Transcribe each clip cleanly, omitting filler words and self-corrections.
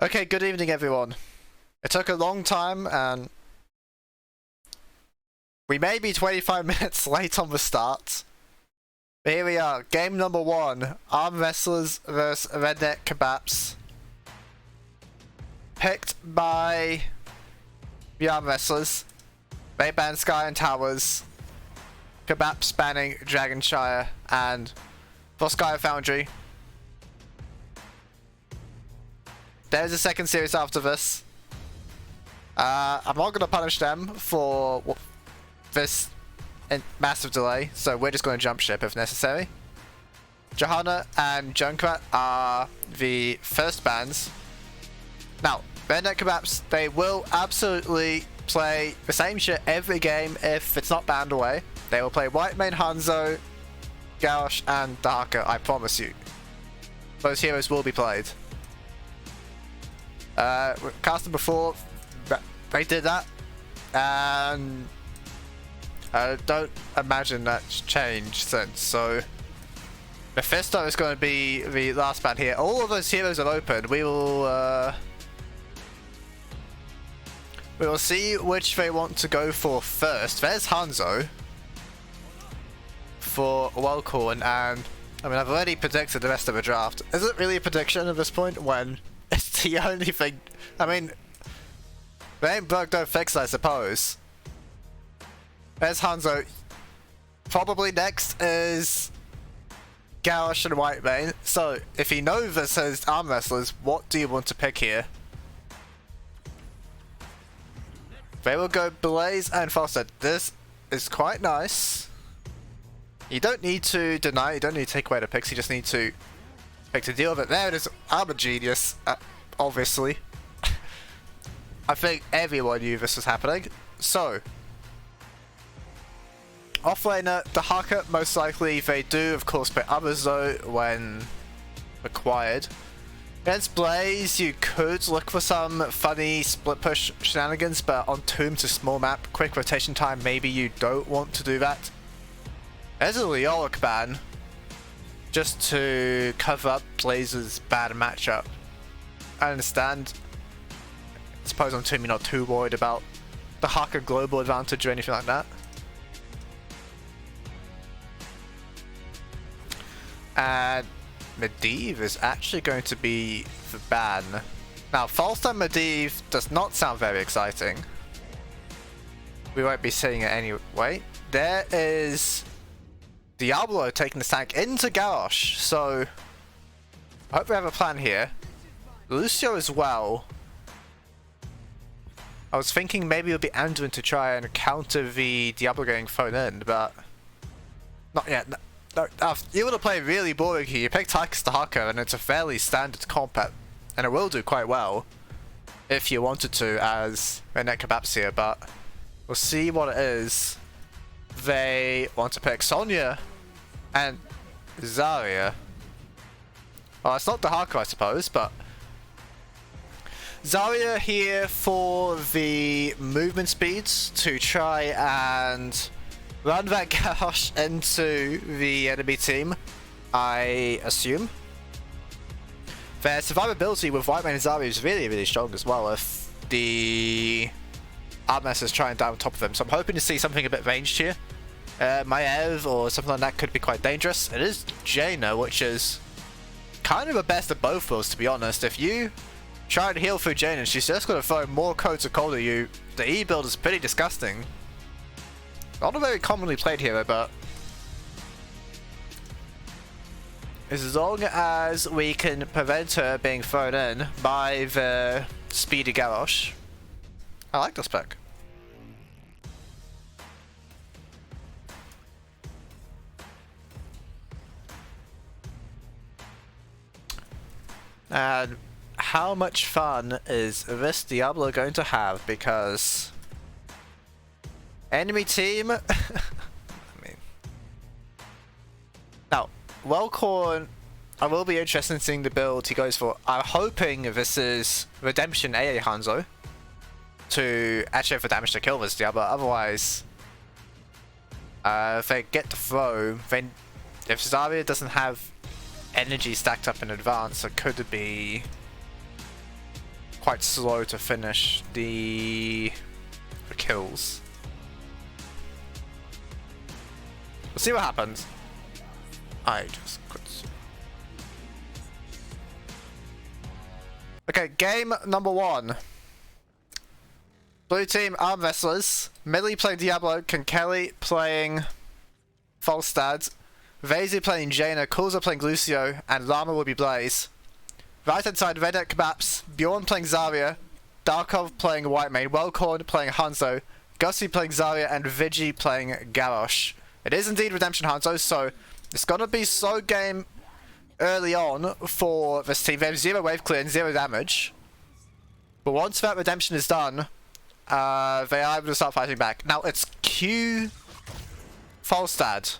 Okay, good evening everyone. It took a long time and we may be 25 minutes late on the start. But here we are, game number 1, Armwrestlers vs Redneck Kebaps. Picked by the Armwrestlers, they ban Sky and Towers, Kebaps banning Dragonshire, and for Sky Foundry. There's a second series after this. I'm not going to punish them for this massive delay, so we're just going to jump ship if necessary. Johanna and Junkrat are the first bans. Now, Redneck Kebaps, they will absolutely play the same shit every game if it's not banned away. They will play White Mane, Hanzo, Garrosh, and Dahaka, I promise you. Those heroes will be played. Cast them before, they did that, and I don't imagine that's changed since, so Mephisto is going to be the last ban here. All of those heroes are open. We will see which they want to go for first. There's Hanzo for Wellcorn, and I mean, I've already predicted the rest of the draft. Is it really a prediction at this point when it's the only thing? I mean, they ain't broke, don't fix, I suppose. There's Hanzo. Probably next is Garrosh and White Mane. So, if you know this is Armwrestlers, what do you want to pick here? They will go Blaze and Foster. This is quite nice. You don't need to deny, you don't need to take away the picks, you just need to pick to deal with it. There it is. I'm a genius, obviously. I think everyone knew this was happening. So, offlaner, Dahaka, most likely. They do, of course, pick others though when required. Against Blaze, you could look for some funny split push shenanigans, but on Tomb to small map, quick rotation time, maybe you don't want to do that. There's a Leoric ban, just to cover up Blaze's bad matchup. I understand. I suppose on Tomb you're not too worried about the Haka global advantage or anything like that. And Medivh is actually going to be the ban. Now, Falstad Medivh does not sound very exciting. We won't be seeing it anyway. There is Diablo taking the tank into Garrosh, so I hope we have a plan here. Lucio as well. I was thinking maybe it would be Anduin to try and counter the Diablo getting thrown in, but not yet. No, you would have played really boring here. You picked Tychus Dahaka, and it's a fairly standard comp, and it will do quite well if you wanted to as Redneck Kebaps here, but we'll see what it is. They want to pick Sonya and Zarya. Well, it's not Dahaka, I suppose, but Zarya here for the movement speeds to try and run that Garrosh into the enemy team, I assume. Their survivability with White Mane and Zarya is really, really strong as well if the Armwrestlers try and down top of them. So I'm hoping to see something a bit ranged here. Maev or something like that could be quite dangerous. It is Jaina, which is kind of the best of both worlds, to be honest. If you try to heal through Jaina, she's just going to throw more codes of cold at you. The E build is pretty disgusting. Not a very commonly played hero, but as long as we can prevent her being thrown in by the speedy Garrosh, I like this pick. And how much fun is this Diablo going to have? Because enemy team, I mean, now Wellcorn, I will be interested in seeing the build he goes for. I'm hoping this is Redemption AA Hanzo to actually have the damage to kill this Diablo. Otherwise, if they get the throw, then if Zarya doesn't have energy stacked up in advance, it could be quite slow to finish the kills. We'll see what happens. I just could see. Okay, game number 1. Blue team Armwrestlers. Millie playing Diablo. Kelly playing Falstad. Vazy playing Jaina. Kulza playing Lucio. And Llama will be Blaze. Right hand side, Redneck Kebaps. Bjorn playing Zarya. Darkov playing Whitemane. Wellcorn playing Hanzo. Gussie playing Zarya. And Vigi playing Garrosh. It is indeed Redemption Hanzo, so it's gonna be slow game early on for this team. They have 0 wave clear and 0 damage. But once that Redemption is done, they are able to start fighting back. Now it's Q Falstad.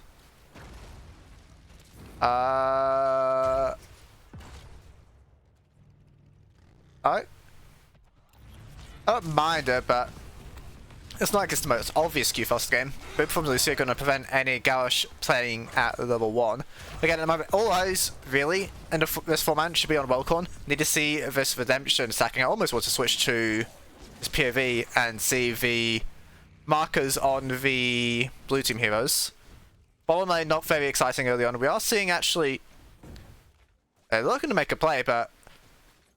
I don't mind it, but it's not like it's the most obvious Q Falstad game. But from Lucio are going to prevent any Garrosh playing at level 1. Again, at the moment, all eyes really in this format should be on Wellcorn. Need to see this Redemption stacking. I almost want to switch to this POV and see the markers on the blue team heroes. Bottom lane, not very exciting early on. We are seeing actually, they're looking to make a play, but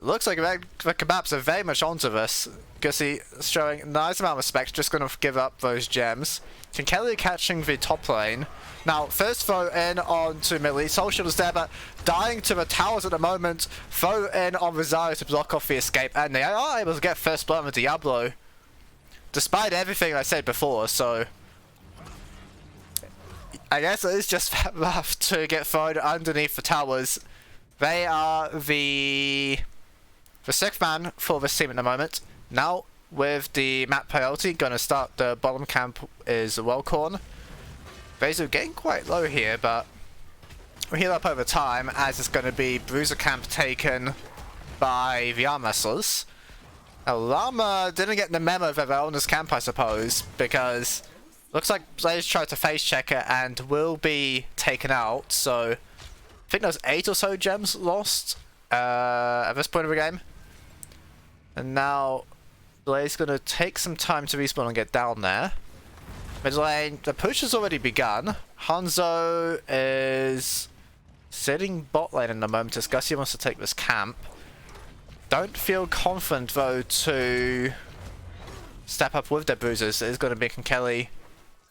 it looks like the Kebaps are very much onto this. Gussie showing a nice amount of respect, just going to give up those gems. Kelly catching the top lane. Now, first throw in onto Millie. Soul Shield is there, but dying to the towers at the moment. Throw in on Rosario to block off the escape, and they are able to get first blood on the Diablo. Despite everything I said before, so I guess it is just that rough to get thrown underneath the towers. They are the 6th man for this team at the moment. Now, with the map priority, gonna start the bottom camp is Wellcorn. Vazo getting quite low here, but we'll heal up over time as it's gonna be Bruiser camp taken by the Armwrestlers. Now, Llama didn't get the memo of their owner's camp, I suppose, because looks like Blaze tried to face check it and will be taken out, so I think there's 8 or so gems lost at this point of the game. And now Blaze is going to take some time to respawn and get down there. Mid lane, the push has already begun. Hanzo is sitting bot lane in the moment as Gussie wants to take this camp. Don't feel confident though to step up with their bruisers. It is going to be Kelly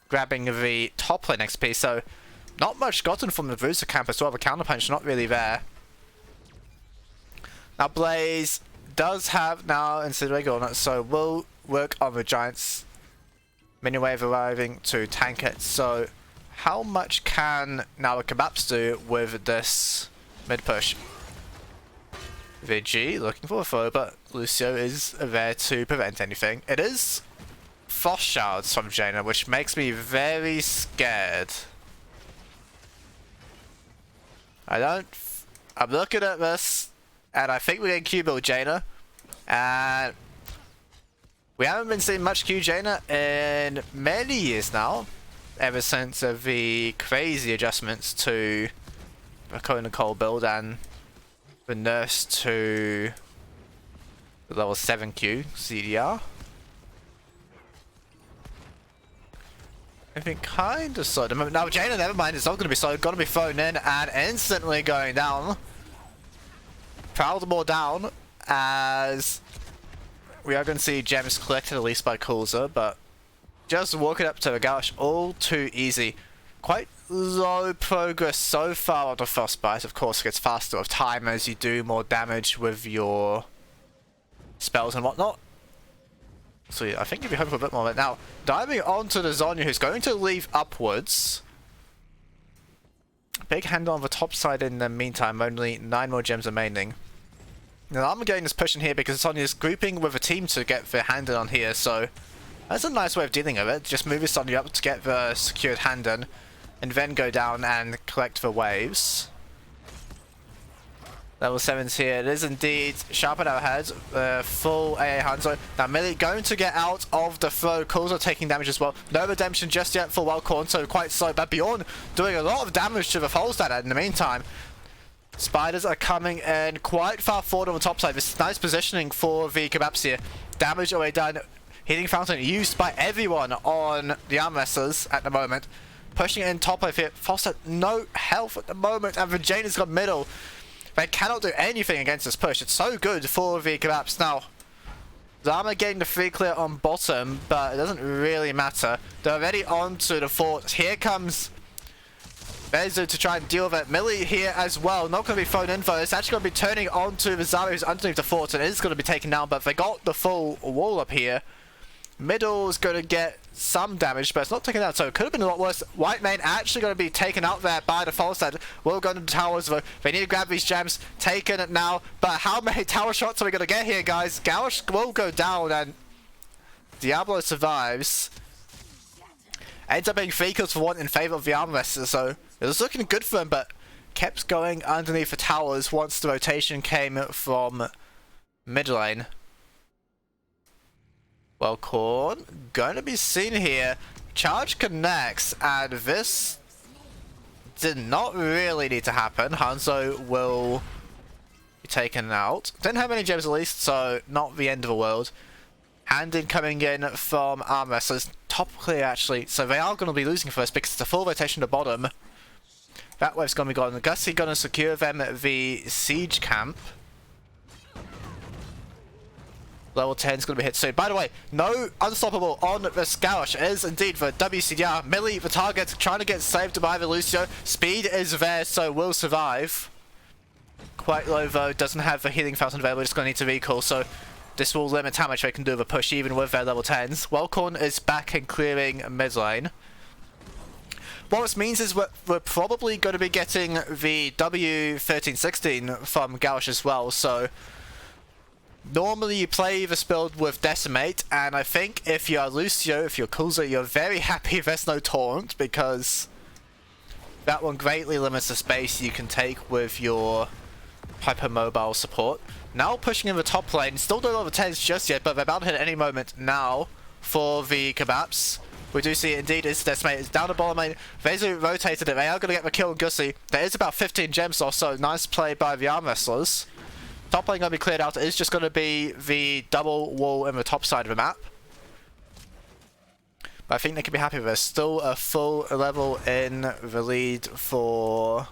grabbing the top lane XP, so not much gotten from the bruiser camp as well. The counterpunch not really there. Now Blaze does have now instead of regular, so will work on the Giants mini-wave arriving to tank it. So how much can now the Kebaps do with this mid push? Vigi looking for a throw, but Lucio is there to prevent anything. It is Frost Shards from Jaina, which makes me very scared. I'm looking at this, and I think we're getting Q-Build Jaina, and we haven't been seeing much Q Jaina in many years now, ever since the crazy adjustments to the Kona Cole build and the nerfs to the level 7Q CDR. I think kind of slow. Now Jaina, never mind, it's not going to be slow, going to be thrown in and instantly going down. Proudmore down, as we are going to see gems collected at least by Kulza, but just walking up to the Garrosh all too easy. Quite low progress so far on the Frostbite. Of course, it gets faster with time as you do more damage with your spells and whatnot. So yeah, I think you'll be hoping for a bit more of it. Now, diving onto the Zonya, who's going to leave upwards. Big hand on the top side in the meantime, only 9 more gems remaining. Now I'm getting this push in here because Sonya's grouping with a team to get the hand in on here, so that's a nice way of dealing with it. Just move Sonya up to get the secured hand in, and then go down and collect the waves. Level 7's here. It is indeed Sharpen Our Heads, full AA Hanzo. Now Millie going to get out of the throw. Kulza taking damage as well. No redemption just yet for Wellcorn, so quite slow. But Bjorn doing a lot of damage to the Falstad in the meantime. Spiders are coming in quite far forward on the top side. This is nice positioning for the Kebaps here. Damage already done. Healing Fountain used by everyone on the Armwrestlers at the moment. Pushing it in top lane here. Foster, no health at the moment, and Virginia's got middle. They cannot do anything against this push. It's so good for the Kebaps. Now, Zama getting the free clear on bottom, but it doesn't really matter. They're already onto the fort. Here comes Div2 to try and deal with it. Millie here as well. Not going to be thrown in though. It's actually going to be turning onto the Zama who's underneath the fort, and it is going to be taken down, but they got the full wall up here. Middle's going to get some damage, but it's not taken out, so it could have been a lot worse. White Mane actually going to be taken out there by the Falstad. Will go into the towers though. They need to grab these gems. Taken it now, but how many tower shots are we going to get here, guys? Gauch will go down, and Diablo survives. Ends up being 3 kills for 1 in favor of the Armwrestlers, so it was looking good for him, but kept going underneath the towers once the rotation came from mid lane. Well, Korn going to be seen here. Charge connects, and this did not really need to happen. Hanzo will be taken out. Didn't have any gems at least, so not the end of the world. Handin coming in from Armwrestlers. Top clear actually, so they are going to be losing first because it's a full rotation to bottom. That wave's going to be gone. Gussie going to secure them the siege camp. Level 10 is going to be hit soon. By the way, no unstoppable on the Gauch. It is indeed the WCDR. Millie, the target, trying to get saved by the Lucio. Speed is there, so will survive. Quite low though, doesn't have the healing fountain available, just going to need to recall, so this will limit how much they can do of a push even with their level 10s. Wellcorn is back and clearing mid lane. What this means is we're probably going to be getting the W1316 from Gauch as well, so normally you play this build with Decimate, and I think if you're Lucio, if you're Kulza, you're very happy there's no Taunt, because that one greatly limits the space you can take with your hypermobile support. Now pushing in the top lane, still don't have the 10s just yet, but they're about to hit at any moment now for the Kebaps. We do see indeed it's Decimate, it's down the bottom lane. Vezu rotated it, they are going to get the kill on Gussie. There is about 15 gems or so, nice play by the Armwrestlers. Top lane going to be cleared out. It is just going to be the double wall in the top side of the map. But I think they can be happy with this. Still a full level in the lead for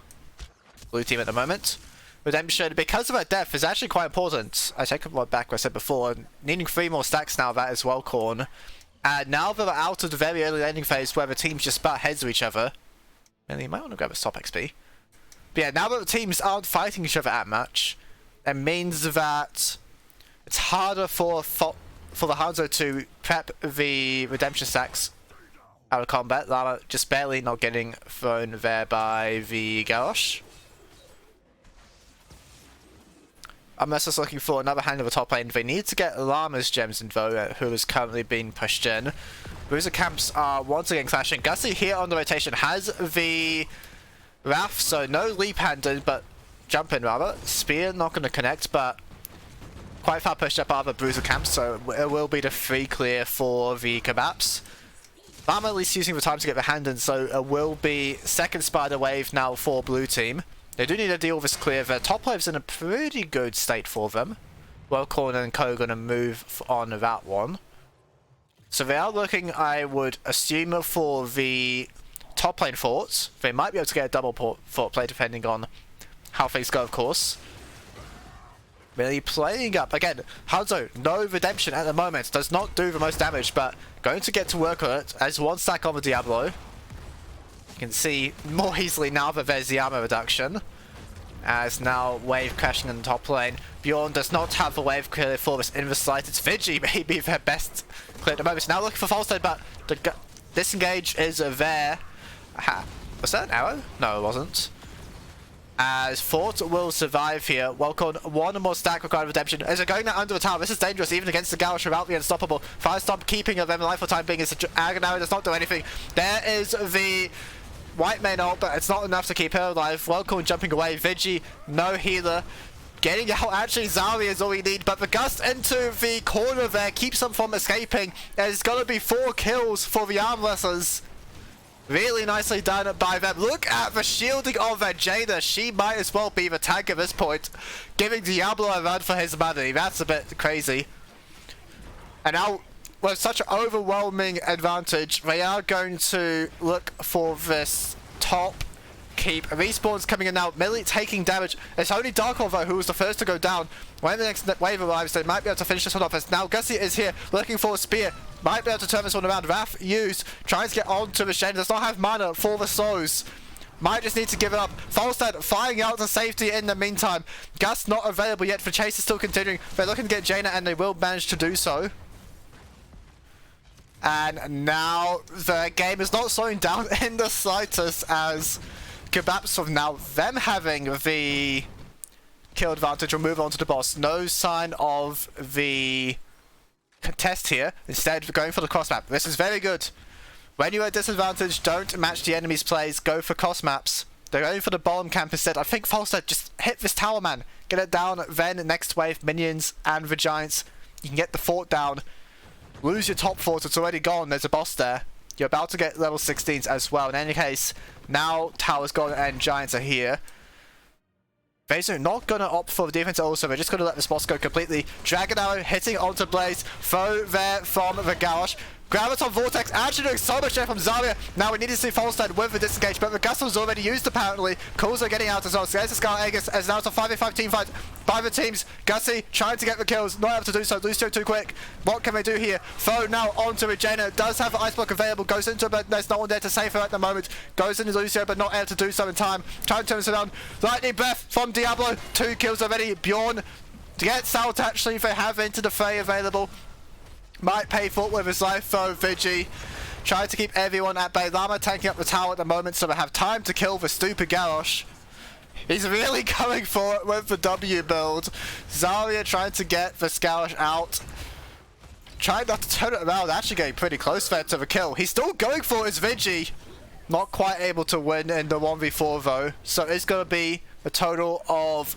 blue team at the moment. Redemption, because of her death, is actually quite important. I take back what I said before. Needing 3 more stacks now, that is well corn. And now that we're out of the very early landing phase where the teams just butt heads to each other. And you might want to grab a stop XP. But yeah, now that the teams aren't fighting each other at much, it means that it's harder for the Hanzo to prep the redemption stacks out of combat. Lama just barely not getting thrown there by the Gauch. Unless it's looking for another hand of the top lane, they need to get Lama's gems in though, who is currently being pushed in. Bruiser camps are once again clashing. Gussie here on the rotation has the Wrath, so no leap handed, but jump in rather. Spear not going to connect, but quite far pushed up are the Bruiser camps, so it will be the free clear for the Kebaps. Lama at least using the time to get the hand in, so it will be second spider wave now for blue team. They do need to deal with this clear. Their top wave's in a pretty good state for them. Wellcorn and Co going to move on that one. So they are looking, I would assume, for the top lane forts. They might be able to get a double fort play depending on how things go, of course. Really playing up. Again, Hanzo, no redemption at the moment. Does not do the most damage, but going to get to work on it as 1 stack on the Diablo. You can see more easily now that there's the armor reduction. As now wave crashing in the top lane. Bjorn does not have the wave clear for this in the slight. It's Vigi, maybe their best clear at the moment. Now looking for Falstad, but the disengage is there. Aha. Was that an arrow? No, it wasn't. As Fort will survive here. Welcome, 1 more stack required redemption. As they're going now under the tower, this is dangerous even against the Gauch without the unstoppable. Firestomp keeping of them alive for time being is Agonary does not do anything. There is the White Mane ult, but it's not enough to keep her alive. Welcome jumping away. Vigi, no healer. Getting out, actually Zari is all we need, but the gust into the corner there keeps them from escaping. There's going to be 4 kills for the Armwrestlers. Really nicely done by them. Look at the shielding of Jaina. She might as well be the tank at this point. Giving Diablo a run for his money. That's a bit crazy. And now, with such an overwhelming advantage, they are going to look for this top keep. Respawns coming in now. Millie taking damage. It's only Darkhold though who was the first to go down. When the next wave arrives, they might be able to finish this one off. As now Gussie is here looking for a spear. Might be able to turn this one around. Wrath used. Trying to get onto the Shen. Does not have mana for the souls. Might just need to give it up. Falstad flying out to safety in the meantime. Gus not available yet. The chase is still continuing. They're looking to get Jaina and they will manage to do so. And now the game is not slowing down in the slightest as Kebaps of now them having the kill advantage will move on to the boss. No sign of the contest here. Instead, going for the cross map. This is very good. When you're at disadvantage, don't match the enemy's plays. Go for cross maps. They're going for the bottom camp instead. I think Falstad just hit this tower, man. Get it down. Then next wave, minions and the giants. You can get the fort down. Lose your top fort. It's already gone. There's a boss there. You're about to get level 16s as well. In any case, now tower's gone and giants are here. Vaser not going to opt for the defense also. They're just going to let this boss go completely. Dragon Arrow hitting onto Blaze. Foe there from the Garrosh. Graviton Vortex actually doing so much there from Zarya. Now we need to see Falstad with the disengage, but the Gustle's already used apparently. Calls are getting out as well. So there's the Scar Aegis as now it's a 5v5 team fight by the teams. Gussie trying to get the kills, not able to do so. Lucio too quick. What can they do here? Foe now onto Regina. Does have the Ice Block available. Goes into it, but there's no one there to save her at the moment. Goes into Lucio, but not able to do so in time. Trying to turn this around. Lightning Breath from Diablo. 2 kills already. Bjorn gets out actually if they have Into the Fray available. Might pay for it with his life though. Vigi trying to keep everyone at bay. Llama tanking up the tower at the moment so they have time to kill the stupid Garrosh. He's really going for it with the W build. Zarya trying to get the Garrosh out. Trying not to turn it around. Actually getting pretty close there to the kill. He's still going for his Vigi. Not quite able to win in the 1v4 though. So it's going to be a total of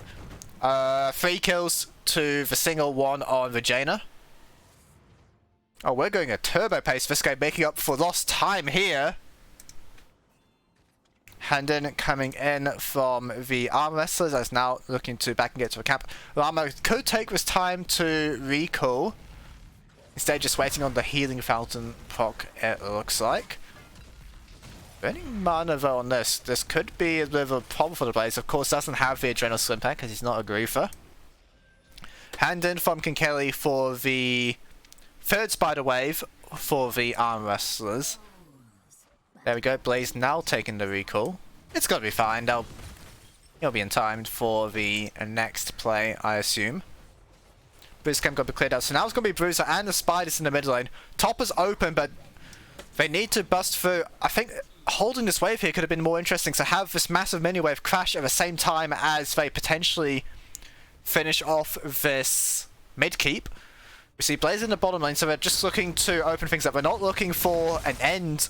3 kills to the single one on Regina. Oh, we're going at turbo pace. This guy making up for lost time here. Hendon coming in from the Armwrestlers as now looking to back and get to the camp. Lama could take this time to recall. Instead just waiting on the healing fountain proc, it looks like. Any mana though on this. This could be a bit of a problem for the Blaze. Of course doesn't have the Adrenal Slim Pack because he's not a griefer. Hendon from Kinkeli for the third spider wave for the Armwrestlers. There we go. Blaze now taking the recall. It's got to be fine. He'll be in time for the next play, I assume. Bruiser Camp got to be cleared out. So now it's going to be Bruiser and the Spiders in the mid lane. Top is open, but they need to bust through. I think holding this wave here could have been more interesting. So have this massive mini wave crash at the same time as they potentially finish off this mid keep. We see Blaze in the bottom lane, so they're just looking to open things up. They're not looking for an end,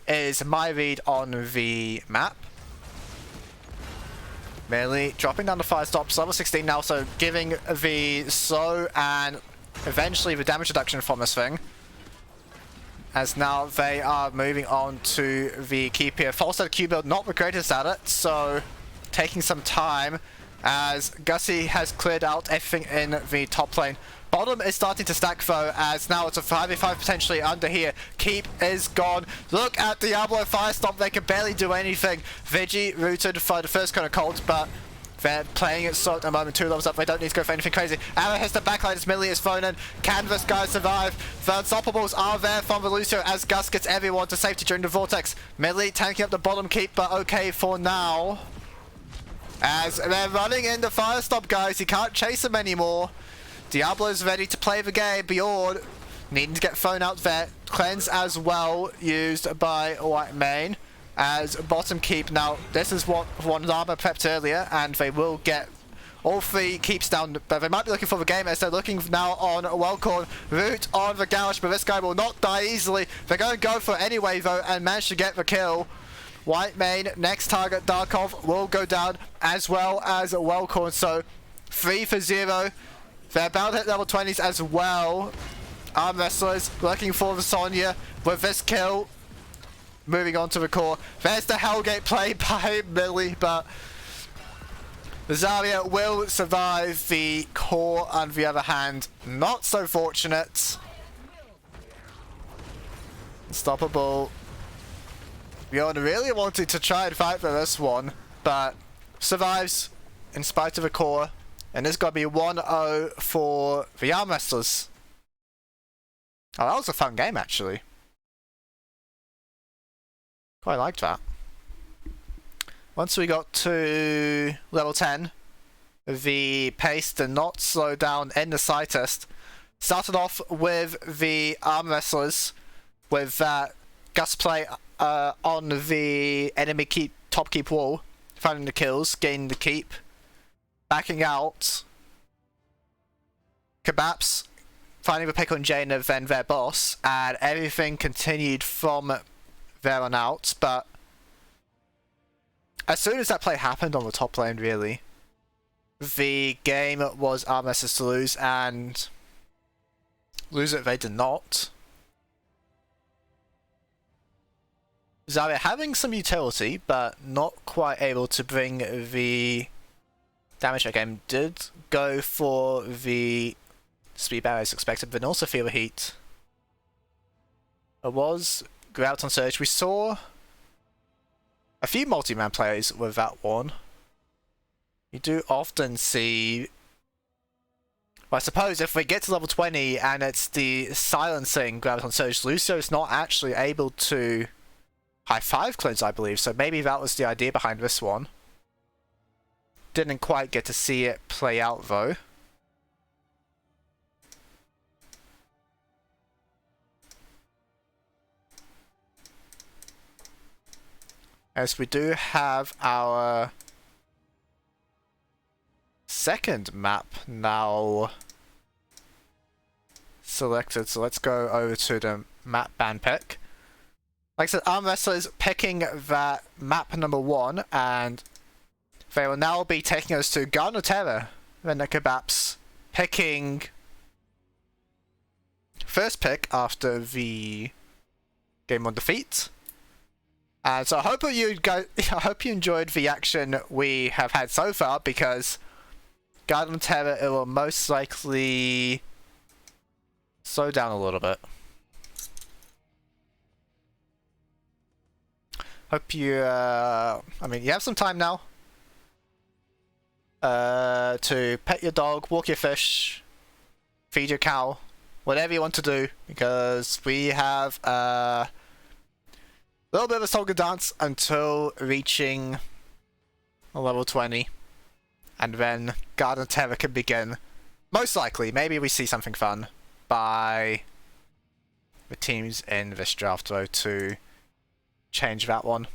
is my read on the map. Merely dropping down the fire stops, level 16 now, so giving the slow and eventually the damage reduction from this thing. As now they are moving on to the keep here. Falstad Q build, not the greatest at it, so taking some time as Gussie has cleared out everything in the top lane. Bottom is starting to stack though, as now it's a 5v5 potentially under here. Keep is gone. Look at Diablo Firestomp, they can barely do anything. Vigi rooted for the first kind of cult, but they're playing it so at the moment, 2 levels up, they don't need to go for anything crazy. Arrow hits the backline as Millie is thrown in. Can this guy survive? The Unstoppables are there from the Lucio as Gus gets everyone to safety during the Vortex. Millie tanking up the bottom keep, but okay for now. As they're running in the Firestomp guys, you can't chase them anymore. Diablo's ready to play the game. Bjorn needing to get thrown out there. Cleanse as well, used by White Mane. As bottom keep now, this is what one Llama prepped earlier, and they will get all 3 keeps down, but they might be looking for the game as they're looking now on Wellcorn. Root on the Garrosh, but this guy will not die easily. They're going to go for it anyway though, and manage to get the kill. White Mane, next target, Darkov will go down, as well as Wellcorn, so 3 for 0. They're about to hit level 20s as well. Armwrestlers looking for the Sonya with this kill. moving on to the core. There's the Hellgate play by Millie, but Zarya will survive the core. On the other hand, not so fortunate. Unstoppable. Bjorn really wanted to try and fight for this one, but survives in spite of the core. And it's got to be 1-0 for the Armwrestlers. Oh, that was a fun game, actually. Quite liked that. Once we got to level 10, the pace did not slow down in the slightest. Started off with the Armwrestlers with that gust play on the enemy top keep wall, finding the kills, gaining the keep, backing out. Kebaps finding the pick on Jaina, then their boss, and everything continued from there on out. But as soon as that play happened on the top lane, really, the game was Armwrestlers to lose, and lose it they did not. Zarya having some utility, but not quite able to bring the damage that game. Did go for the speed barrier as expected, but also feel the heat. It was go out on Surge. We saw a few multi-man plays with that one. You do often see, well, I suppose if we get to level 20 and it's the silencing Graviton Surge, Lucio is not actually able to high 5 cleanse, I believe, so maybe that was the idea behind this one. Didn't quite get to see it play out though. As we do have our second map now selected, so let's go over to the map ban pick. Like I said, Armwrestlers picking that map number 1, and they will now be taking us to Garden of Terror. Redneck Kebaps picking first pick after the game on defeat. And so I hope you enjoyed the action we have had so far, because Garden of Terror, it will most likely slow down a little bit. Hope you, I mean, you have some time now to pet your dog, walk your fish, feed your cow, whatever you want to do, because we have a little bit of a Solga dance until reaching a level 20, and then Garden of Terror can begin. Most likely, maybe we see something fun by the teams in this draft though to change that one.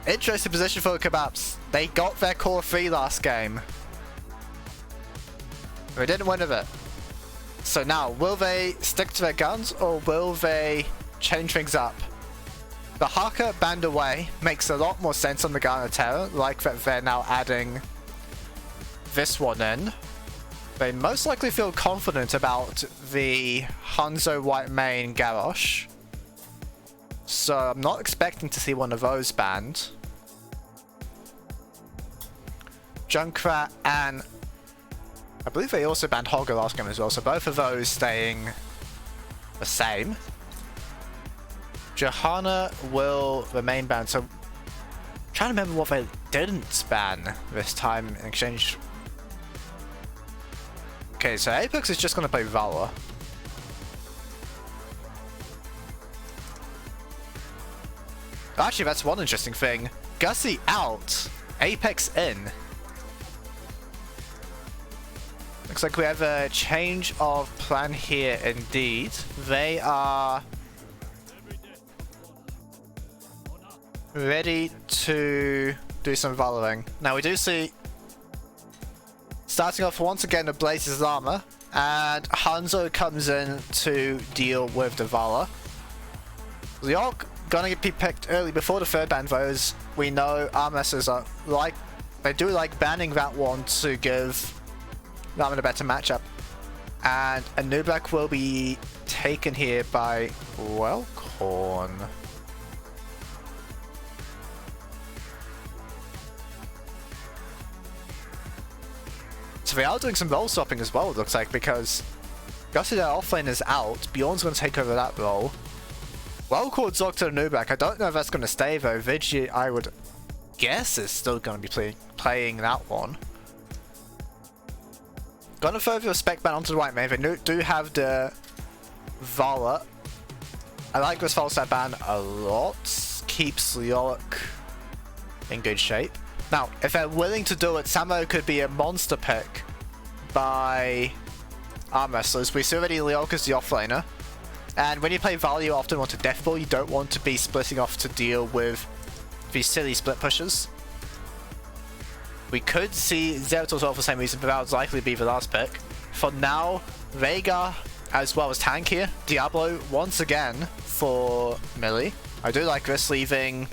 Interesting position for the Kebaps. They got their core 3 last game. They didn't win with it. So now, will they stick to their guns, or will they change things up? The Haka banned away makes a lot more sense on the Garden of Terror, like that they're now adding this one in. They most likely feel confident about the Hanzo White Mane Garrosh. So I'm not expecting to see one of those banned. Junkrat and I believe they also banned Hogger last game as well, so both of those staying the same. Johanna will remain banned, so I'm trying to remember what they didn't ban this time in exchange. Okay, so Apex is just going to play Valor. Actually, that's one interesting thing. Gussie out Apex in. Looks like we have a change of plan here indeed. They are ready to do some valoring. Now we do see, starting off once again with Blaze's armor, and Hanzo comes in to deal with the Valor. Leok gonna be picked early before the third ban, though, as we know Armwrestlers are they do like banning that one to give Ramen a better matchup. And a Nubrak will be taken here by Wellcorn. So they are doing some role swapping as well, it looks like, because Gussie, their offlane, is out. Bjorn's going to take over that role. Wellcorn's locked to the Nubrak. I don't know if that's going to stay though. Vigi, I would guess, is still going to be playing that one. Gonna further a spec ban onto the white main. They do have the Vala. I like this false set ban a lot. Keeps Leoric in good shape. Now, if they're willing to do it, Samo could be a monster pick by Armwrestlers. We see already Leoric is the offlaner. And when you play Vala, you often want to deathball. You don't want to be splitting off to deal with these silly split pushes. We could see Zeratul as well for the same reason, but that would likely be the last pick. For now, Vega as well as Tank here. Diablo once again for Millie. I do like this, leaving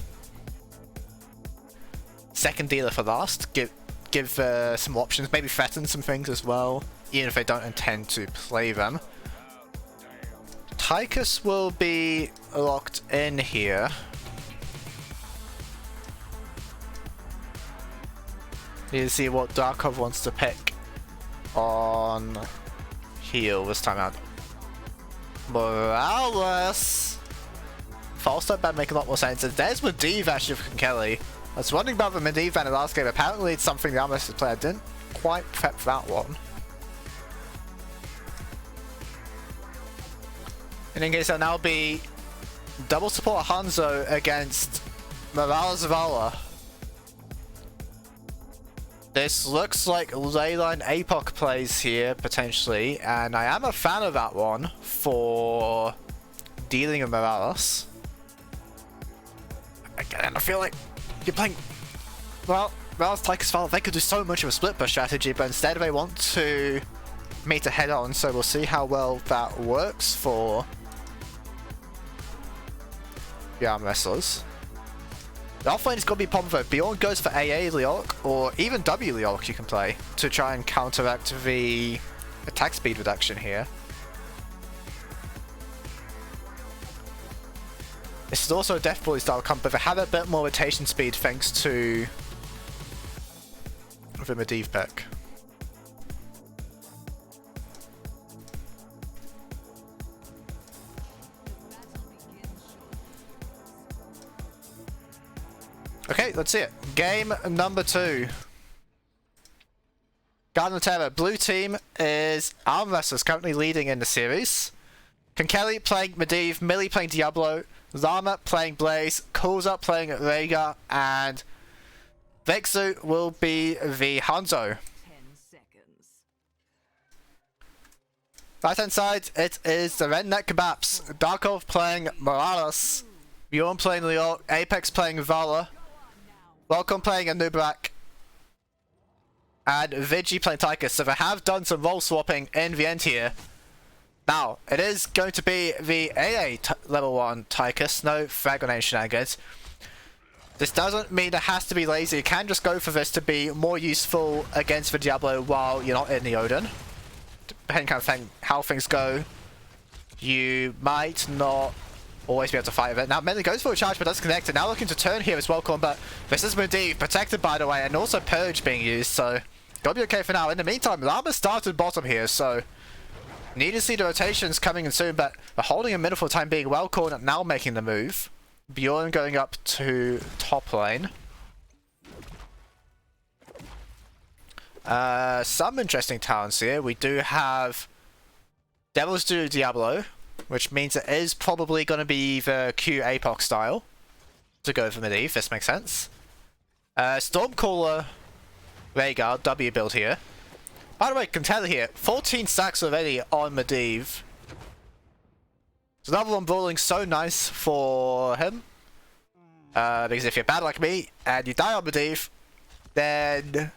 second dealer for last. Give some options, maybe threaten some things as well, even if they don't intend to play them. Tychus will be locked in here. Need to see what Darkov wants to pick on heal this time out. Morales! False start bad make a lot more sense. And there's Medivh actually from Kelly. I was wondering about the Medivh in the last game. Apparently it's something the Armwrestlers player didn't quite prep for that one. In any case, there'll now be double support Hanzo against Morales Vala. This looks like Leyline Apoc plays here, potentially, and I am a fan of that one for dealing with Morales. Again, I feel like you're playing, well, Morales, Tychus, Vala, they could do so much of a split push strategy, but instead they want to meet a head on, so we'll see how well that works for the Armwrestlers. The offlane is going to be problem though. Bjorn goes for AA Leoric, or even W Leoric you can play, to try and counteract the attack speed reduction here. This is also a Death Bully style comp, but they have a bit more rotation speed thanks to the Medivh pick. Okay, let's see it. Game number 2. Garden of Terror. Blue team is Armwrestlers, currently leading in the series. Kankeli playing Medivh, Millie playing Diablo, Llama playing Blaze, Kulza playing Rhaegar, and Vexu will be the Hanzo. 10 seconds. Right hand side, it is the Redneck Kebaps. Darkov playing Morales, Bjorn playing Leoric, Apex playing Vala, Welcome playing a Nubrak, and Vigi playing Tychus. So they have done some role swapping in the end here. Now, it is going to be the AA level 1 Tychus, no frag grenade shenanigans. This doesn't mean it has to be lazy. You can just go for this to be more useful against the Diablo while you're not in the Odin. Depending on how things go, you might not always be able to fight with it. Now, Medley goes for a charge but does connect it. Now looking to turn here as well, but this is Medivh, protected by the way, and also Purge being used, so gotta be okay for now. In the meantime, Llama started bottom here, so need to see the rotations coming in soon, but they're holding a middle for the time being. Wellcorn now making the move. Bjorn going up to top lane. Some interesting talents here. We do have Devil's Due Diablo, which means it is probably going to be the Q Apoc style to go for Medivh. This makes sense. Stormcaller Rhaegar W build here. By the way, can tell here, 14 stacks already on Medivh. So another one brawling so nice for him. Because if you're bad like me and you die on Medivh, then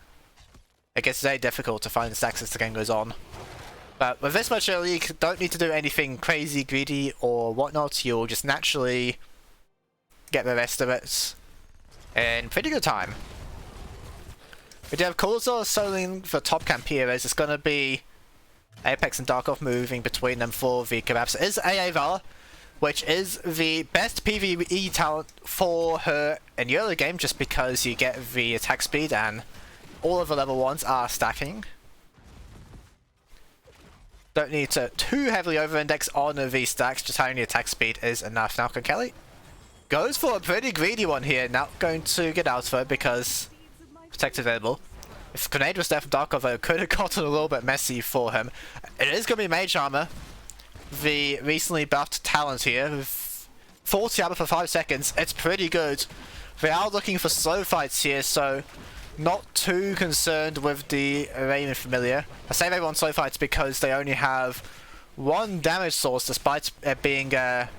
it gets very difficult to find the stacks as the game goes on. But with this much early, you don't need to do anything crazy, greedy, or whatnot. You'll just naturally get the rest of it in pretty good time. We do have Coulsor soloing for top camp here, as it's going to be Apex and Darkov moving between them for the Kebaps. It is AA Vala, which is the best PvE talent for her in the early game, just because you get the attack speed and all of the level 1s are stacking. Don't need to too heavily over-index on the stacks, just having the attack speed is enough. Now Kelly goes for a pretty greedy one here, not going to get out for it because protect available. If Grenade was there from Darkov, it could have gotten a little bit messy for him. It is going to be Mage Armor, the recently buffed talent here, with 40 armor for 5 seconds. It's pretty good. They are looking for slow fights here, so not too concerned with the Raven Familiar. I say they want slow fights because they only have one damage source, despite it being a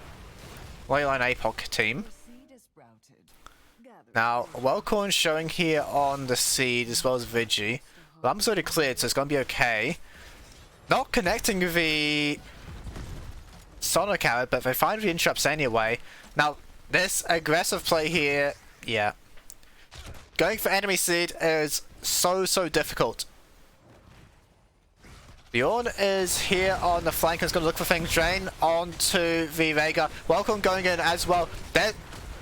Leyline APOC team. Now, Wellcorn showing here on the seed as well as Vigi. Lamp's already cleared, so it's going to be okay. Not connecting the Sonic Arrow, but they find the interrupts anyway. Now, this aggressive play here, yeah. Going for enemy seed is so difficult. Bjorn is here on the flank and is going to look for things. Drain onto the Vega. Welcome going in as well. There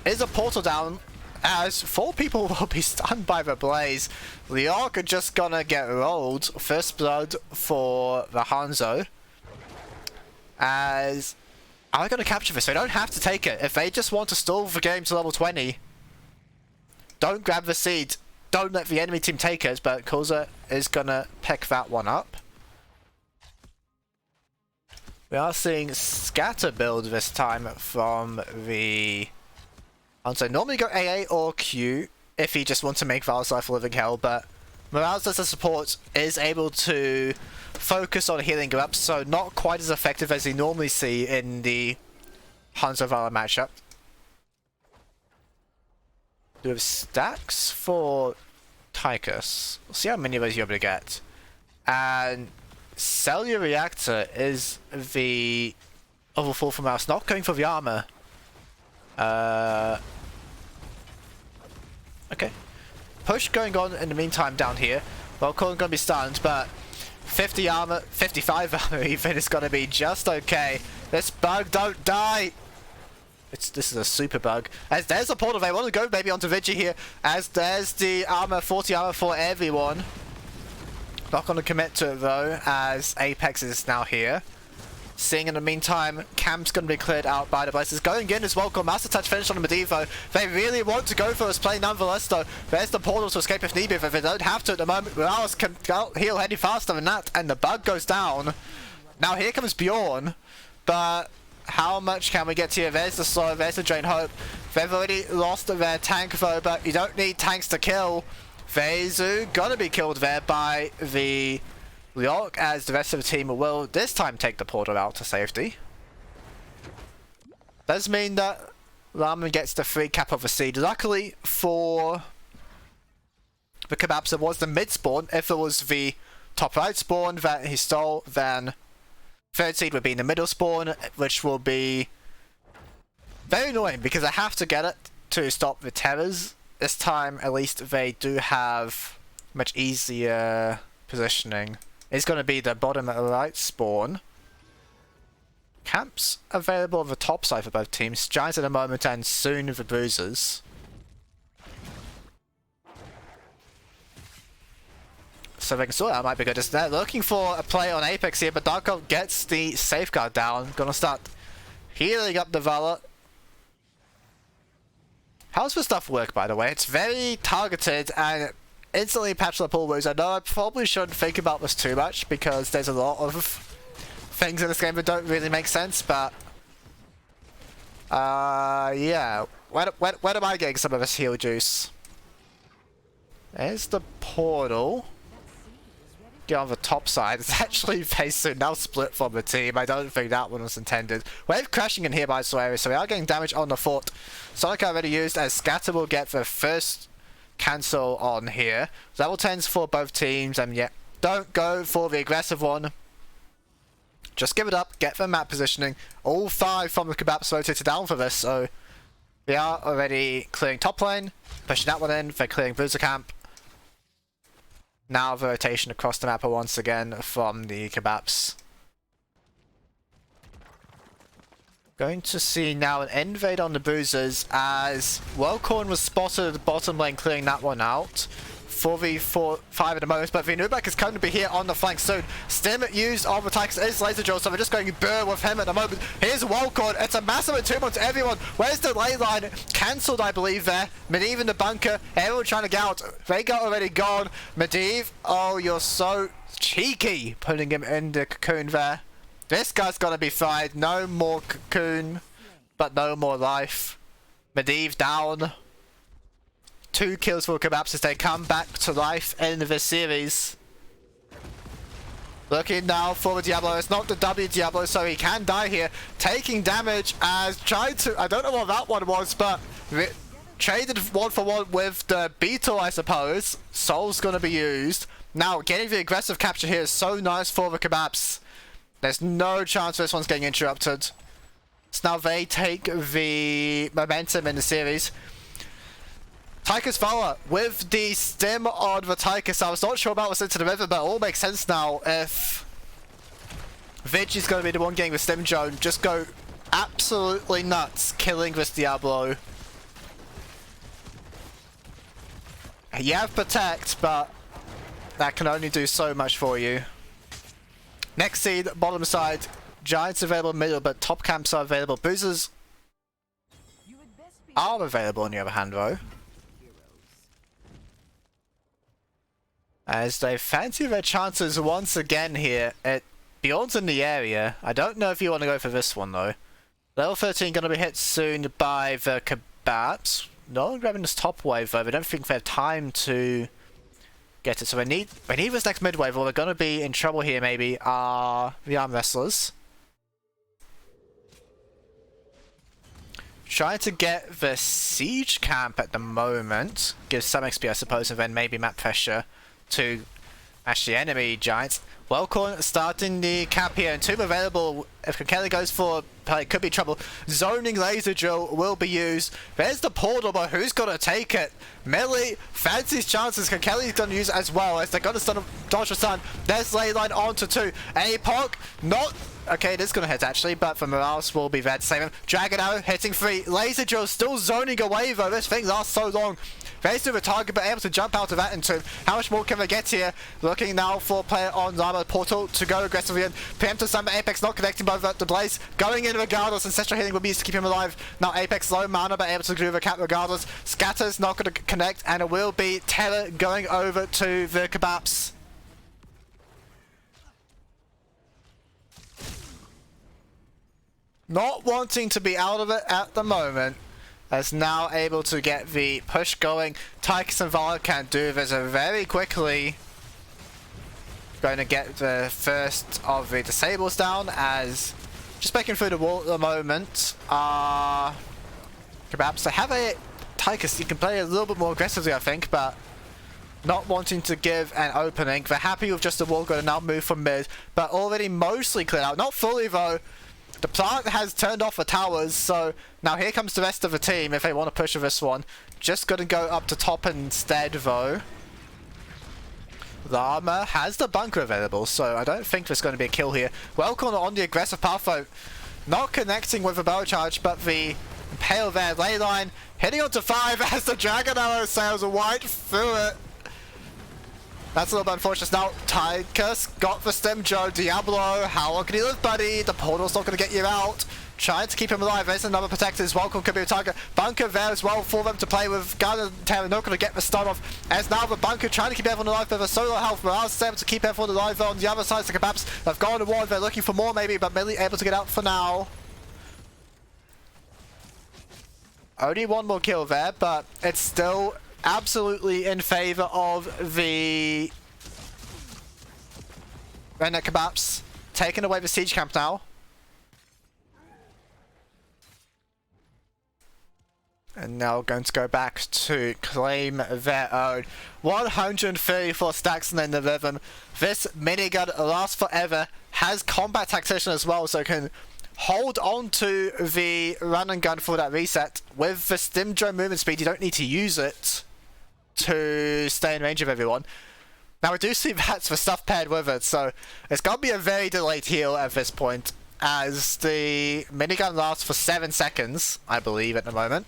is a portal down, as 4 people will be stunned by the blaze. Leorc are just gonna get rolled. First blood for the Hanzo. As are they gonna capture this? They don't have to take it. If they just want to stall the game to level 20, don't grab the seed. Don't let the enemy team take it, but Koza is gonna pick that one up. We are seeing scatter build this time from the Hanzo. Normally go AA or Q if he just wants to make Val's life a living hell, but Morales as a support is able to focus on healing her up, so not quite as effective as you normally see in the Hanzo Vala matchup. Do we have stacks for Tychus? We'll see how many of those you're able to get. And Cellular Reactor is the overfall from Mouse, not going for the armor. Okay. Push going on in the meantime down here. Well, Colin gonna be stunned, but 50 armor, 55 armor even is gonna be just okay. This bug don't die! This is a super bug. As there's a portal, they want to go maybe onto Vigi here, as there's the armor, 40 armor for everyone. Not gonna commit to it though, as Apex is now here. Seeing in the meantime, camp's going to be cleared out by the blazes. Going in as well, got Master Touch finished on the Medivh. They really want to go for this play nonetheless though. There's the portal to escape if need be, but they don't have to at the moment. Morales can heal any faster than that, and the bug goes down. Now here comes Bjorn, but how much can we get here? There's the slow, there's the drain hope. They've already lost their tank though, but you don't need tanks to kill. Vezu gonna be killed there by the Leorc, as the rest of the team will this time take the portal out to safety. Does mean that Ramen gets the free cap of the seed. Luckily for the Kebaps, it was the mid spawn. If it was the top right spawn that he stole, then third seed would be in the middle spawn, which will be very annoying because I have to get it to stop the terrors. This time, at least, they do have much easier positioning. It's going to be the bottom right spawn. Camps available on the top side for both teams. Giants at the moment and soon the Bruisers. So they can sort that might be good. They're looking for a play on Apex here, but Darkov gets the safeguard down. Gonna start healing up the Vala. How's this stuff work, by the way? It's very targeted and instantly patch the pool wounds. I know I probably shouldn't think about this too much because there's a lot of things in this game that don't really make sense, but yeah. When am I getting some of this heal juice? There's the portal. Get on the top side. It's actually phase 2 now split from the team. I don't think that one was intended. Wave crashing in here by Swery, so we are getting damage on the fort. Sonic already used as Scatter will get the first cancel on here. Level 10s for both teams, and yeah, don't go for the aggressive one. Just give it up, get the map positioning. All 5 from the Kebaps rotated down for this, so we are already clearing top lane, pushing that one in, they're clearing Boozer camp. Now the rotation across the map once again from the Kebaps. Going to see now an invade on the Boozers as Wellcorn was spotted at the bottom lane, clearing that one out. 4v5 at the moment, but Vinubak is going to be here on the flank soon. Stim used on the Tigers is Laser Drill, so we're just going burr with him at the moment. Here's Wellcorn, it's a massive attunement to everyone. Where's the ley line? Cancelled, I believe, there. Medivh in the bunker, everyone trying to get out. Vega already gone. Medivh, oh, you're so cheeky, putting him in the cocoon there. This guy's gonna be fried. No more cocoon, but no more life. Medivh down. 2 kills for Kebaps as they come back to life in this series. Looking now for the Diablo. It's not the W Diablo, so he can die here. Taking damage as trying to... I don't know what that one was, but... traded 1-for-1 with the Beetle, I suppose. Soul's gonna be used. Now, getting the aggressive capture here is so nice for the Kebaps. There's no chance this one's getting interrupted. So now they take the momentum in the series. Tychus Vala with the stim on the Tychus. I was not sure about what's into the river, but it all makes sense now. If Vig is going to be the one getting the stim drone, just go absolutely nuts killing this Diablo. You have Protect, but that can only do so much for you. Next seed, bottom side. Giants available middle, but top camps are available. Boozers are available on the other hand, though. As they fancy their chances once again here. Bjorn's in the area. I don't know if you want to go for this one, though. Level 13 going to be hit soon by the Kebaps. No one grabbing this top wave, though. I don't think they have time to get it. So we need this next mid wave, or we're going to be in trouble here, maybe, are the Armwrestlers. Trying to get the siege camp at the moment. Gives some XP, I suppose, and then maybe map pressure to actually enemy Giants. Wellcorn starting the cap here, and Tomb available. If Kelly goes for play, could be trouble. Zoning Laser Drill will be used. There's the portal, but who's gonna take it? Millie fancies chances. Kelly's gonna use it as well, as they're gonna stun dodge the sun. There's Leyline onto 2. Apoc, not okay, it is gonna hit actually, but for Morales will be there to save him. Dragon Arrow hitting 3. Laser Drill still zoning away though. This thing lasts so long. Face to the target, but able to jump out of that into how much more can they get here? Looking now for player on Llama Portal to go aggressively in. Preemptive Summer Apex not connecting by the Blaze. Going in regardless. Ancestral Healing will be used to keep him alive. Now Apex low mana, but able to do the cap regardless. Scatter's not going to connect, and it will be Terror going over to the Kebaps. Not wanting to be out of it at the moment. As now able to get the push going. Tychus and Vala can do this very quickly. Going to get the first of the disables down, as just breaking through the wall at the moment. Kebaps, they have a Tychus, you can play a little bit more aggressively I think, but not wanting to give an opening. They're happy with just the wall going to now move from mid, but already mostly cleared out. Not fully though. The plant has turned off the towers, so now here comes the rest of the team if they want to push with this one. Just going to go up to top instead though. Llama has the bunker available, so I don't think there's going to be a kill here. Wellcorn on the aggressive path though. Not connecting with a bow charge, but the Impale there. Leyline hitting onto 5 as the Dragon Arrow sails right through it. That's a little bit unfortunate. Now, Tychus got the stem Joe. Diablo, how long can he live, buddy? The portal's not going to get you out. Trying to keep him alive. There's another protector as well. Could be a target. Bunker there as well for them to play with. Garden and Terra not going to get the stun off. As now the bunker trying to keep everyone alive with a solo health. Morales is able to keep everyone alive on the other side. The Kebaps have gone to war. They're looking for more maybe, but Millie able to get out for now. Only one more kill there, but it's still absolutely in favor of the Redneck Kebaps. Taking away the siege camp now. And now going to go back to claim their own. 134 stacks and then the rhythm. This minigun lasts forever. Has combat tactician as well, so can hold on to the run and gun for that reset. With the stim drone movement speed, you don't need to use it to stay in range of everyone. Now we do see that's the stuff paired with it, so it's going to be a very delayed heal at this point, as the minigun lasts for 7 seconds, I believe, at the moment.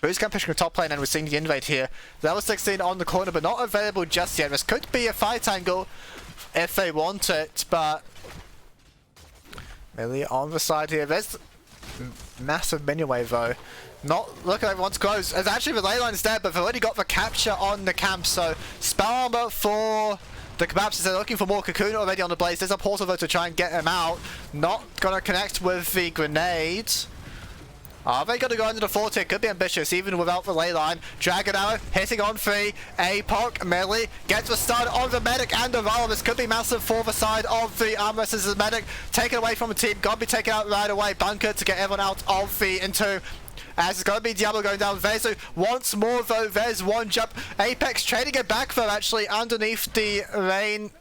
Boost gun pushing the top lane, and we're seeing the invade here. Level 16 on the corner, but not available just yet. This could be a fight angle if they want it, but really on the side here. There's massive minion wave though. Not looking like everyone's close. As actually the ley line is dead, but they've already got the capture on the camp, so spell armor for the Kebaps. They're looking for more Cocoon already on the blaze. There's a portal though to try and get him out. Not gonna connect with the grenade. Are they going to go into the 40? It could be ambitious, even without the ley line. Dragon Arrow hitting on 3. APOC, melee, gets the stun on the medic and the Valor. This could be massive for the side of the Armwrestlers. The medic taken away from the team. Got to be taken out right away. Bunker to get everyone out of the into. As it's going to be Diablo going down. Vezo once more though. There's one jump. Apex trading it back though, actually, underneath the Rain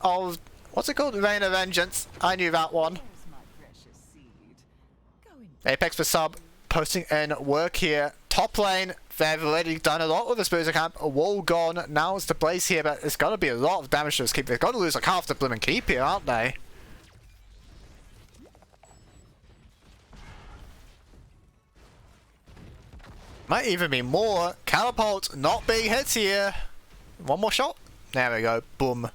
of... What's it called? Rain of Vengeance. I knew that one. Apex for sub. Posting in work here. Top lane, they've already done a lot with the Spoozer camp. A wall gone. Now it's the blaze here, but it's going to be a lot of damage to this keep. They've got to lose like half the blooming keep here, aren't they? Might even be more. Catapult not being hit here. One more shot. There we go. Boom.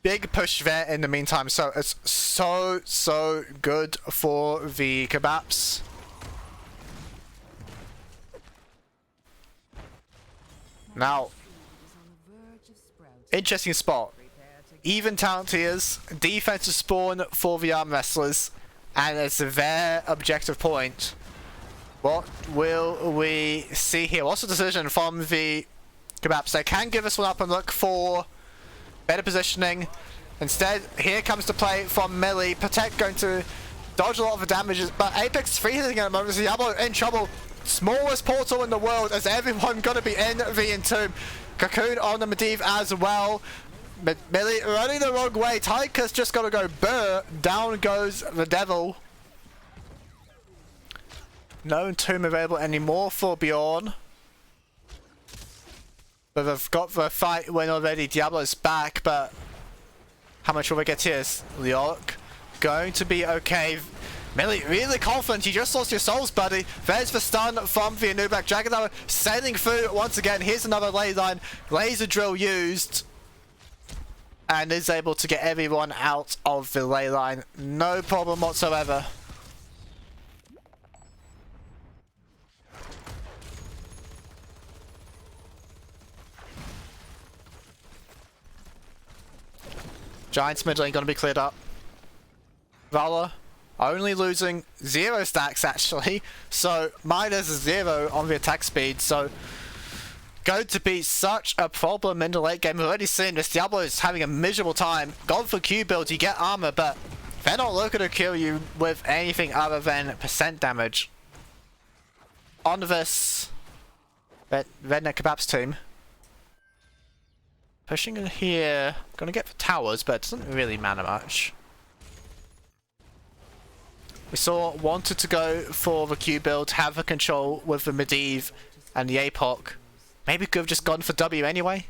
Big push there in the meantime, so it's so good for the Kebaps. Now, interesting spot. Even talent tiers, defensive spawn for the Armwrestlers, and it's their objective point. What will we see here? What's the decision from the Kebaps? They can give us one up and look for better positioning. Instead, here comes the play from melee. Protect going to dodge a lot of the damages, but Apex free hitting at the moment. Diablo in trouble. Smallest portal in the world, as everyone gonna be in the entomb. Cocoon on the Medivh as well. Melee running the wrong way. Tyker's just gotta go burr. Down goes the devil. No entomb available anymore for Bjorn. But they've got the fight win already. Diablo's back, but how much will we get here? Leoric going to be okay. Melee really confident. You just lost your souls, buddy. There's the stun from the Anubak. Dragon Arrow sailing through once again. Here's another ley line. Laser drill used. And is able to get everyone out of the ley line. No problem whatsoever. Giants mid lane gonna be cleared up. Valor only losing 0 stacks actually, so minus 0 on the attack speed, so going to be such a problem in the late game. We've already seen this. Diablo is having a miserable time. Gone for Q build, you get armor, but they're not looking to kill you with anything other than percent damage. On this Redneck Kebaps team. Pushing in here, gonna get the towers, but it doesn't really matter much. We saw wanted to go for the Q build, have the control with the Medivh and the APOC. Maybe could have just gone for W anyway.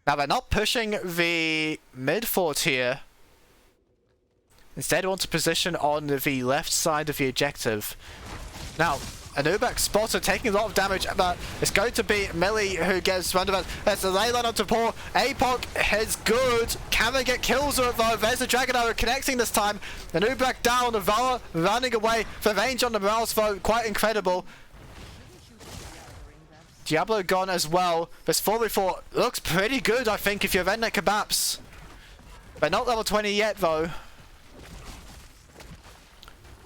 Now they're not pushing the mid fort here. Instead want to position on the left side of the objective. Now, Anubak spotted taking a lot of damage, but it's going to be Millie who gets roundabout. There's the ley line onto Paul. APOC is good. Can they get kills with it though? There's the Dragon Arrow connecting this time. Anubak down, the Valor running away. The range on the Morales though, quite incredible. Diablo gone as well. This 4v4 looks pretty good, I think, if you're Redneck Kebaps. They're not level 20 yet though.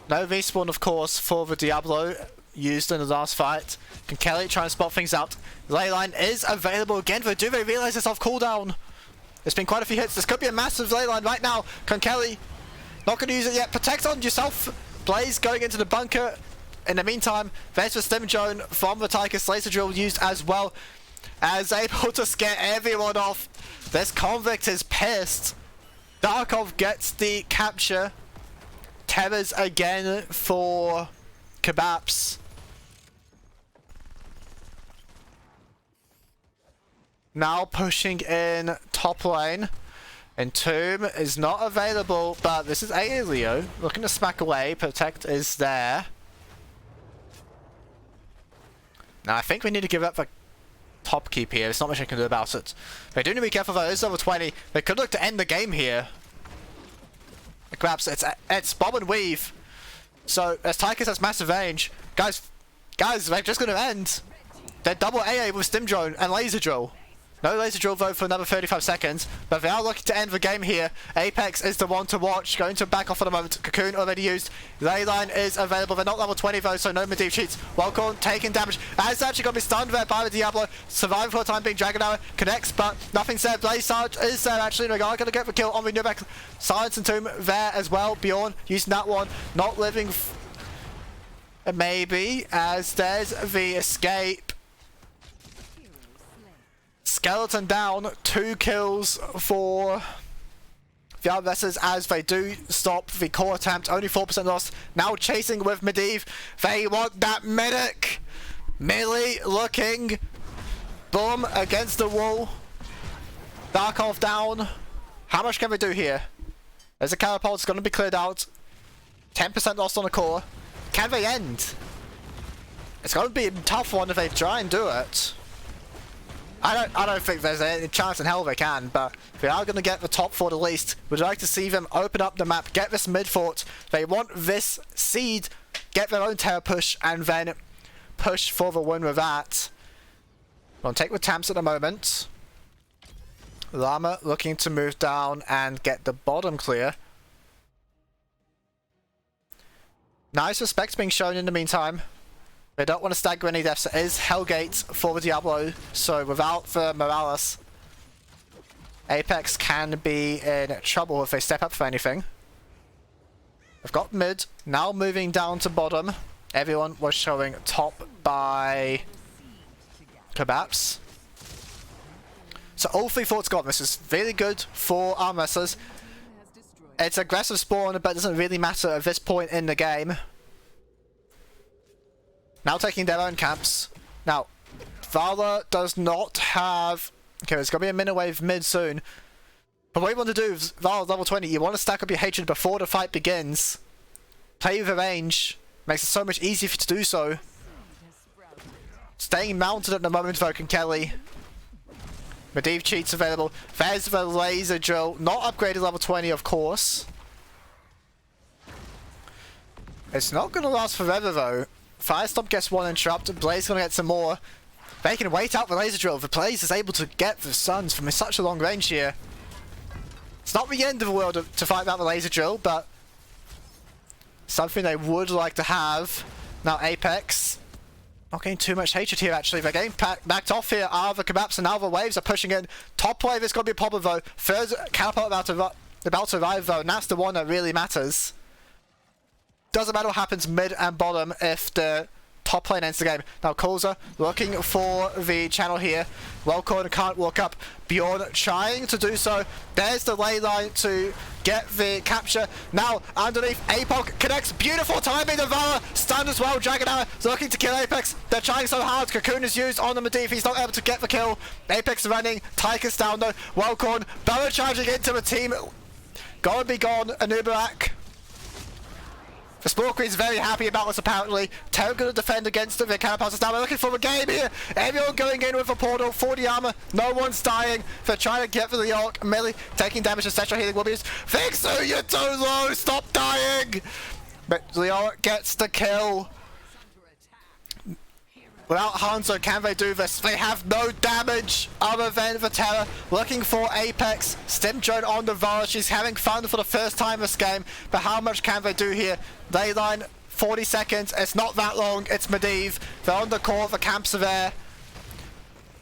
No respawn, of course, for the Diablo. used in the last fight. Can Kelly try and spot things out? Leyline is available again, but do they realize it's off cooldown? There's been quite a few hits. This could be a massive Leyline right now. Can Kelly? Not going to use it yet. Protect on yourself. Blaze going into the bunker. In the meantime, there's the Stim Drone from the Tychus. Laser Drill used as well. As able to scare everyone off. This Convict is pissed. Darkov gets the capture. Terrors again for Kebaps. Now pushing in top lane. Entomb is not available, but this is Alio looking to smack away. Protect is there. Now I think we need to give up the top keep here. There's not much I can do about it. They do need to be careful though. It's over 20. They could look to end the game here. Perhaps it's Bob and Weave. So as Tychus has massive range, guys, they're just going to end. They're double AA with Stim Drone and Laser Drill. No Laser Drill though for another 35 seconds, but they are looking to end the game here. Apex is the one to watch, going to back off for the moment. Cocoon already used. Leyline is available. They're not level 20 though, so no Medivh cheats. Wellcorn taking damage. It's actually going to be stunned there by the Diablo. Surviving for the time being. Dragon Arrow connects, but nothing's there. Blaze Sarge is there actually. They are going to get the kill on the Nubek. Silence and Tomb there as well. Bjorn using that one. Not living. Maybe, as there's the escape. Skeleton down, 2 kills for the Armwrestlers as they do stop the core attempt. Only 4% lost. Now chasing with Medivh. They want that medic. Millie looking. Boom, against the wall. Darkov down. How much can we do here? There's a catapult. It's going to be cleared out. 10% lost on the core. Can they end? It's going to be a tough one if they try and do it. I don't think there's any chance in hell they can, but they are going to get the top 4 at least. Would like to see them open up the map, get this mid fort. They want this seed, get their own terror push, and then push for the win with that. We'll take with Tamps at the moment. Llama looking to move down and get the bottom clear. Nice respect being shown in the meantime. They don't want to stagger any deaths. It is Hellgate for the Diablo, so without the Morales, Apex can be in trouble if they step up for anything. They've got mid, now moving down to bottom. Everyone was showing top by Kebaps. So all 3 forts got this. Is really good for Armwrestlers. It's aggressive spawn, but it doesn't really matter at this point in the game. Now taking their own camps. Now, Vala does not have... Okay, there's going to be a minute wave mid soon. But what you want to do is, Vala level 20, you want to stack up your hatred before the fight begins. Play with the range. Makes it so much easier for you to do so. Staying mounted at the moment, Voken Kelly. Medivh cheats available. There's the Laser Drill. Not upgraded level 20, of course. It's not going to last forever, though. Firestorm gets 1 interrupt. Blaze going to get some more. They can wait out the Laser Drill. The Blaze is able to get the Suns from such a long range here. It's not the end of the world to fight out the Laser Drill, but something they would like to have. Now Apex, not getting too much hatred here actually. They're getting backed off here. The Kebaps and now the Waves are pushing in. Top wave is going to be a problem though. Third catapult about to arrive though, and that's the one that really matters. Doesn't matter what happens mid and bottom if the top lane ends the game. Now Kolza looking for the channel here. Wellcorn can't walk up. Bjorn trying to do so. There's the ley line to get the capture. Now underneath, Apoc connects. Beautiful timing. The Vala stunned as well. Dragon Arrow is looking to kill Apex. They're trying so hard. Cocoon is used on the Medivh. He's not able to get the kill. Apex running. Tychus down though. Wellcorn. Boa charging into the team. Gonna be gone. Anubarak. The Spore Queen's very happy about this apparently. Terra going to defend against it. The catapults now. We're looking for a game here. Everyone going in with a portal. 40 armor. No one's dying. They're trying to get for the York. Millie taking damage. Ancestral healing will be used. Fixu, you're too low. Stop dying. But Leora gets the kill. Without Hanzo, can they do this? They have no damage other than the Terror. Looking for Apex. Stim Drone on the Vala. She's having fun for the first time this game. But how much can they do here? Leyline 40 seconds. It's not that long. It's Medivh. They're on the court. The camps are there.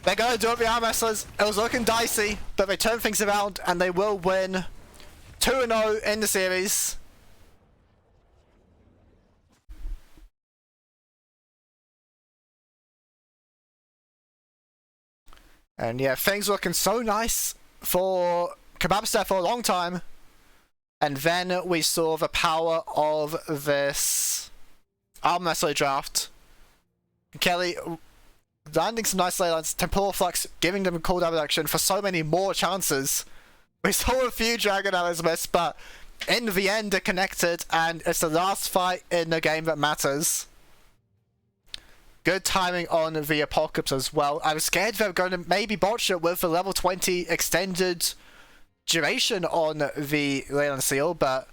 They're going to do it with the Armwrestlers. It was looking dicey, but they turned things around and they will win 2-0 in the series. And yeah, things looking so nice for Kebaps there for a long time. And then we saw the power of this Armwrestler draft. Kelly landing some nice ley lines, Temporal Flux giving them a cooldown reduction for so many more chances. We saw a few Dragon Arrows miss, but in the end it connected, and it's the last fight in the game that matters. Good timing on the Apocalypse as well. I was scared they were going to maybe botch it with the level 20 extended duration on the Leyland Seal, but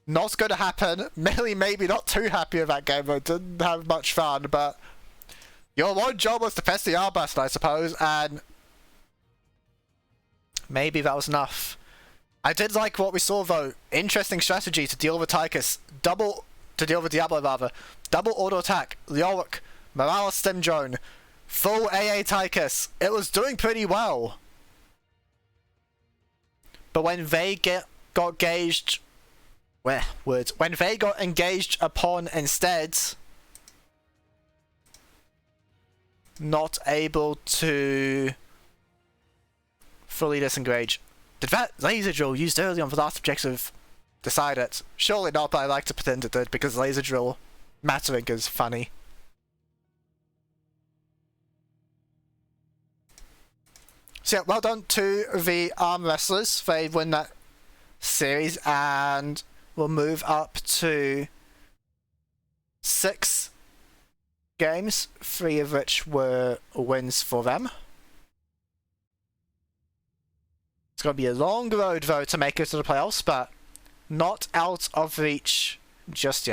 not going to happen. Millie maybe not too happy with that game, but didn't have much fun, but your one job was to press the R button, I suppose, and maybe that was enough. I did like what we saw though. Interesting strategy to deal with Tychus. To deal with Diablo rather. Double auto attack, Leoric, Morales Stim Drone, full AA Tychus. It was doing pretty well. But when they got engaged, when they got engaged upon instead, not able to fully disengage. Did that laser drill used early on the last objective decide it? Surely not, but I like to pretend it did because laser drill mattering is funny. So yeah, well done to the Armwrestlers. They win that series and will move up to 6 games, 3 of which were wins for them. It's going to be a long road though to make it to the playoffs, but not out of reach just yet.